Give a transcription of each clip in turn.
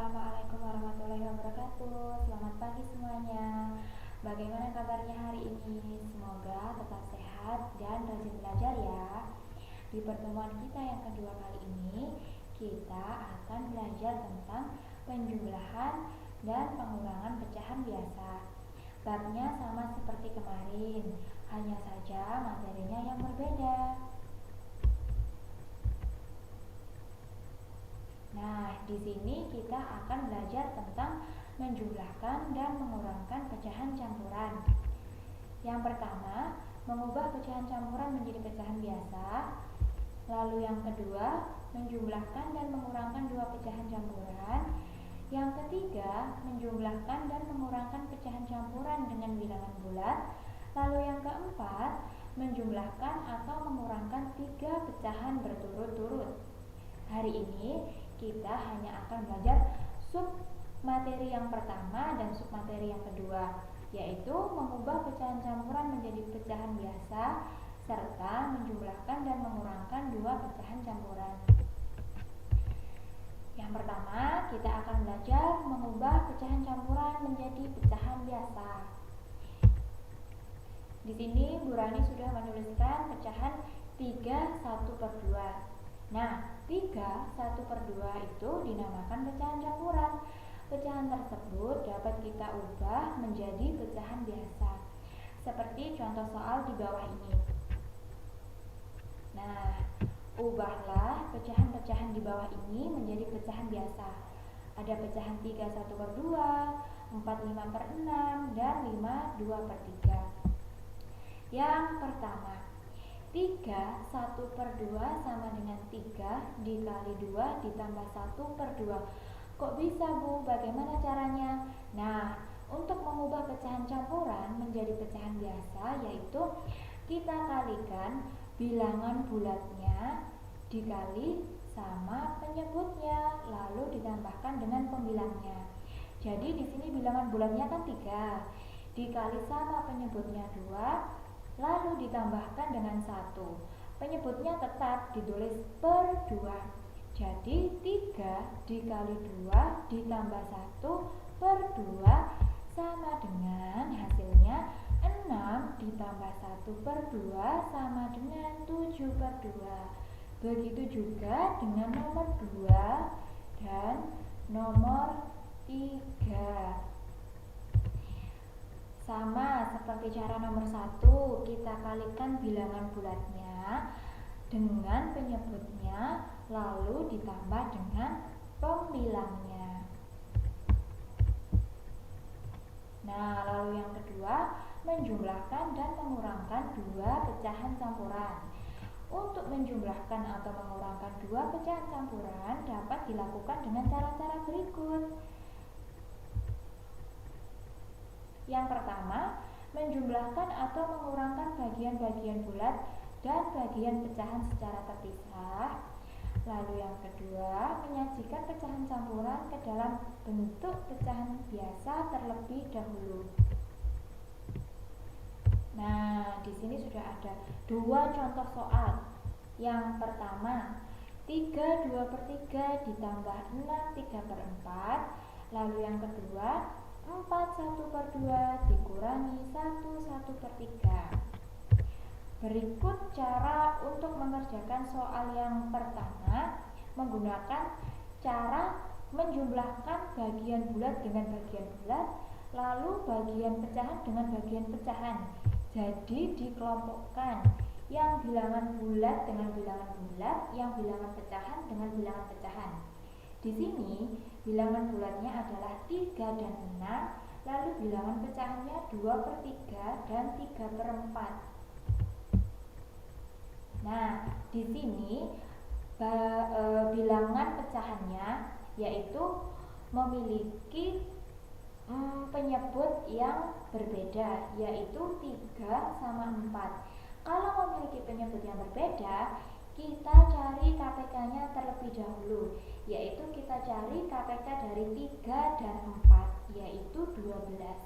Assalamualaikum warahmatullahi wabarakatuh. Selamat pagi semuanya. Bagaimana kabarnya hari ini? Semoga tetap sehat dan rajin belajar ya. Di pertemuan kita yang kedua kali ini, kita akan belajar tentang penjumlahan dan pengurangan pecahan biasa. Babnya sama seperti kemarin, hanya saja materinya yang berbeda. Nah, di sini kita akan belajar tentang menjumlahkan dan mengurangkan pecahan campuran. Yang pertama, mengubah pecahan campuran menjadi pecahan biasa. Lalu yang kedua, menjumlahkan dan mengurangkan dua pecahan campuran. Yang ketiga, menjumlahkan dan mengurangkan pecahan campuran dengan bilangan bulat. Lalu yang keempat, menjumlahkan atau mengurangkan tiga pecahan berturut-turut. Hari ini kita hanya akan belajar sub materi yang pertama dan sub materi yang kedua, yaitu mengubah pecahan campuran menjadi pecahan biasa serta menjumlahkan dan mengurangkan dua pecahan campuran. Yang pertama, kita akan belajar mengubah pecahan campuran menjadi pecahan biasa. Di sini Bu Rani sudah menuliskan pecahan 3 1/2. Nah, 3 1/2 itu dinamakan pecahan campuran. Pecahan tersebut dapat kita ubah menjadi pecahan biasa, seperti contoh soal di bawah ini. Nah, ubahlah pecahan-pecahan di bawah ini menjadi pecahan biasa. Ada pecahan 3 1/2, 4 5/6, dan 5 2/3. Yang pertama, 3 1/2 sama dengan 3 dikali 2 ditambah 1/2. Kok bisa Bu? Bagaimana caranya? Nah, untuk mengubah pecahan campuran menjadi pecahan biasa, yaitu kita kalikan bilangan bulatnya dikali sama penyebutnya, lalu ditambahkan dengan pembilangnya. Jadi di sini bilangan bulatnya kan 3 dikali sama penyebutnya 2, lalu ditambahkan dengan 1. Penyebutnya tetap ditulis per 2. Jadi 3 dikali 2 ditambah 1 per 2 sama dengan hasilnya 6 ditambah 1/2 sama dengan 7/2. Begitu juga dengan nomor 2 dan nomor 3. Sama seperti cara nomor 1, kita kalikan bilangan bulatnya dengan penyebutnya, lalu ditambah dengan pembilangnya. Nah, lalu yang kedua, menjumlahkan dan mengurangkan dua pecahan campuran. Untuk menjumlahkan atau mengurangkan dua pecahan campuran dapat dilakukan dengan cara-cara berikut. Yang pertama, menjumlahkan atau mengurangkan bagian-bagian bulat dan bagian pecahan secara terpisah. Lalu yang kedua, menyajikan pecahan campuran ke dalam bentuk pecahan biasa terlebih dahulu. Nah, di sini sudah ada dua contoh soal. Yang pertama, 3 2/3 ditambah 6 3/4. Lalu yang kedua, 4 1/2 dikurangi 1 1/3. Berikut cara untuk mengerjakan soal yang pertama menggunakan cara menjumlahkan bagian bulat dengan bagian bulat, lalu bagian pecahan dengan bagian pecahan. Jadi dikelompokkan yang bilangan bulat dengan bilangan bulat, yang bilangan pecahan dengan bilangan pecahan. Di sini bilangan bulatnya adalah 3 dan 6, lalu bilangan pecahannya 2/3 dan 3/4. Nah, di sini bilangan pecahannya yaitu memiliki penyebut yang berbeda, yaitu 3 sama 4. Kalau memiliki penyebut yang berbeda, kita cari KPK-nya terlebih dahulu, yaitu kita cari KPK dari 3 dan 4, yaitu 12.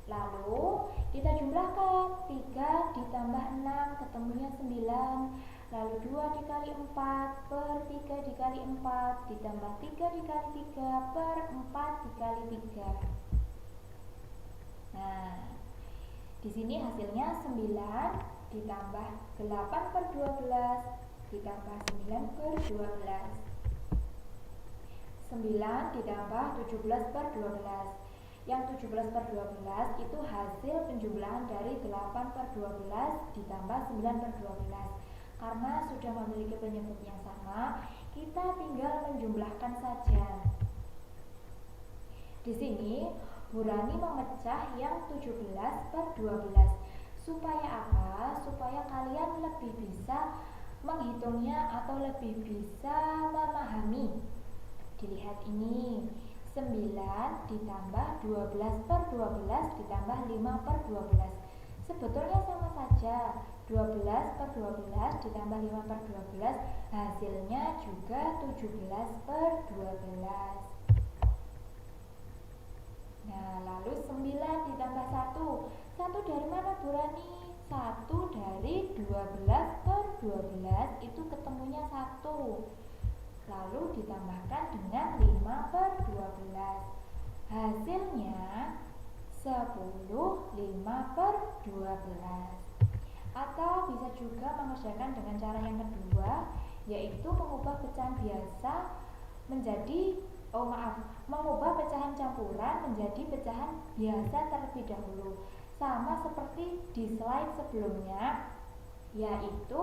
Lalu kita jumlahkan 3 ditambah 6 ketemunya 9, lalu 2 dikali 4 per 3 dikali 4 ditambah 3 dikali 3 per 4 dikali 3. Nah, di sini hasilnya 9 ditambah 8 per 12 ditambah 9 per 12. 9 ditambah 17 per 12. Yang 17 per 12 itu hasil penjumlahan dari 8 per 12 ditambah 9 per 12. Karena sudah memiliki penyebut yang sama, kita tinggal menjumlahkan saja. Di sini Bu Rani memecah yang 17 per 12. Supaya apa? Supaya kalian lebih bisa menghitungnya atau lebih bisa memahami. Dilihat ini, 9 ditambah 12 per 12 ditambah 5 per 12. Sebetulnya sama saja, 12 per 12 ditambah 5 per 12 hasilnya juga 17 per 12. Nah, lalu 9 ditambah 1. 1 dari mana Bu Rani? 1 dari 12 per 12 itu ketemunya 1. Lalu ditambahkan dengan 5 per 12. Hasilnya 10 5 per 12. Atau bisa juga mengerjakan dengan cara yang kedua, yaitu mengubah pecahan biasa menjadi mengubah pecahan campuran menjadi pecahan biasa terlebih dahulu. Sama seperti di slide sebelumnya, yaitu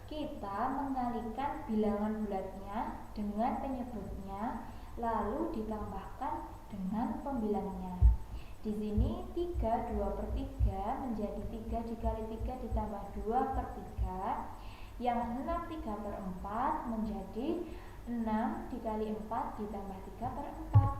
kita mengalihkan bilangan bulatnya dengan penyebutnya, lalu ditambahkan dengan pembilangnya. Di sini 3 2 per 3 menjadi 3 dikali 3 ditambah 2 per 3. Yang 6 3 per 4 menjadi 6 dikali 4 ditambah 3 per 4.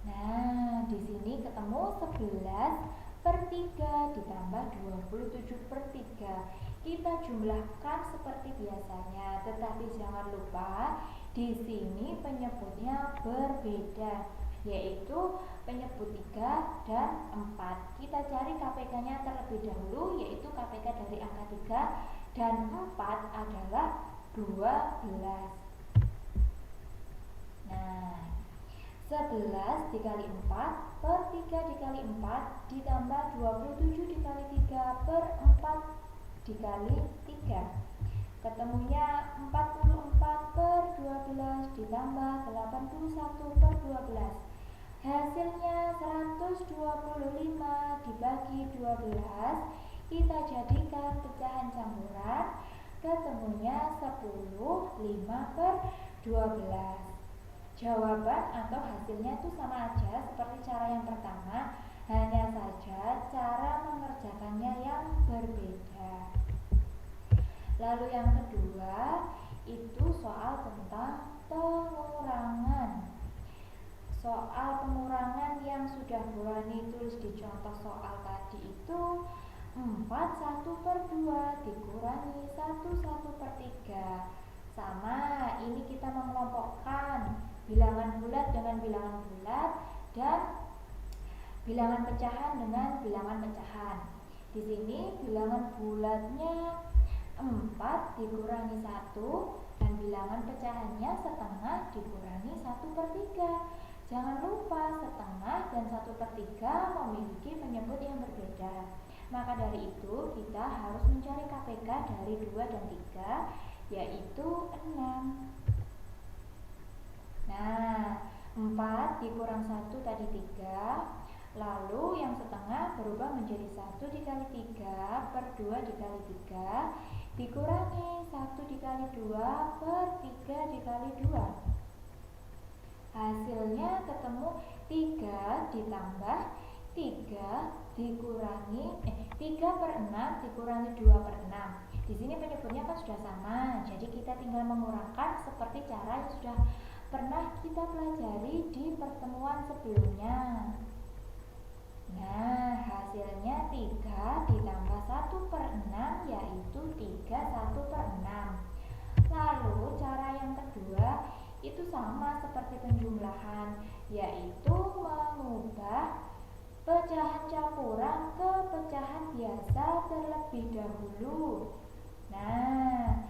Nah, di sini ketemu 11 per 3 ditambah 27 per 3. Kita jumlahkan seperti biasanya, tetapi jangan lupa di sini penyebutnya berbeda, yaitu penyebut 3 dan 4. Kita cari KPK-nya terlebih dahulu, yaitu KPK dari angka 3 dan 4 adalah 12. Nah, 11 dikali 4 per 3 dikali 4 ditambah 27 dikali 3 per 4 dikali 3. Ketemunya 44 per 12 ditambah 81 per 12. Hasilnya 125 dibagi 12. Kita jadikan pecahan campuran. Ketemunya 10 5 per 12. Jawaban atau hasilnya itu sama aja seperti cara yang pertama, hanya saja cara mengerjakannya yang berbeda. Lalu yang kedua itu soal tentang pengurangan. Soal pengurangan yang sudah Bu Rani tulis di contoh soal tadi itu 4 1 per 2 dikurangi 1 1 per 3. Sama, ini kita mengelompokkan bilangan bulat dengan bilangan bulat dan bilangan pecahan dengan bilangan pecahan. Di sini bilangan bulatnya 4 dikurangi 1 dan bilangan pecahannya setengah dikurangi 1 per 3. Jangan lupa setengah dan 1 per 3 memiliki penyebut yang berbeda. Maka dari itu kita harus mencari KPK dari 2 dan 3, yaitu 6. Nah, 4 dikurang 1 tadi 3. Lalu yang setengah berubah menjadi 1 dikali 3 per 2 dikali 3 dikurangi 1 dikali 2 per 3 dikali 2. Hasilnya ketemu 3 ditambah 3 dikurangi 3 per 6 dikurangi 2 per 6. Di sini penyebutnya kan sudah sama, jadi kita tinggal mengurangkan seperti cara yang sudah pernah kita pelajari di pertemuan sebelumnya. Nah, hasilnya 3 ditambah 1 per 6 yaitu 3 1 per 6. Lalu cara yang kedua itu sama seperti penjumlahan, yaitu mengubah pecahan campuran ke pecahan biasa terlebih dahulu. Nah,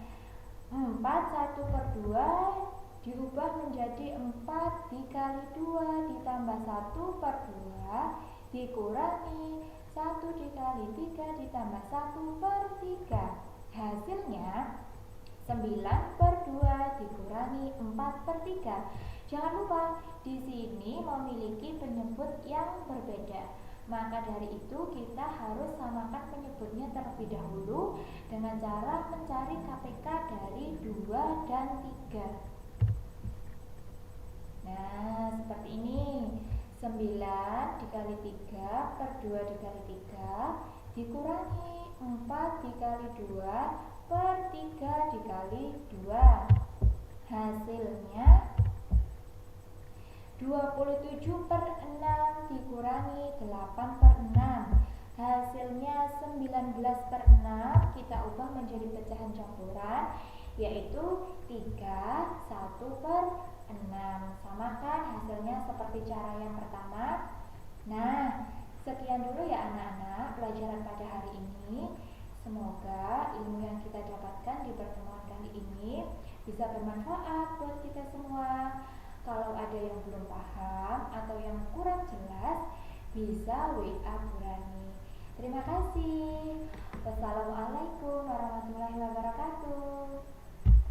4 1/2 diubah menjadi 4 dikali 2 ditambah 1/2 dikurangi 1 dikali 3 ditambah 1/3. Hasilnya 9/2 dikurangi 4/3. Jangan lupa di sini memiliki penyebut yang berbeda. Maka dari itu kita harus samakan penyebutnya terlebih dahulu dengan cara mencari KPK dari 2 dan 3. Nah, seperti ini. 9 dikali 3 per 2 dikali 3 dikurangi 4 dikali 2 per 3 dikali 2. Hasilnya 27/6 dikurangi 8/6. Hasilnya 19/6. Kita ubah menjadi pecahan campuran, yaitu 3 1/6. Samakan hasilnya seperti cara yang pertama. Nah, sekian dulu ya anak-anak pelajaran pada hari ini. Semoga ilmu yang kita dapatkan di pertemuan kali ini bisa bermanfaat buat kita semua. Kalau ada yang belum paham atau yang kurang jelas, bisa WA Bu Rani. Terima kasih. Wassalamualaikum warahmatullahi wabarakatuh.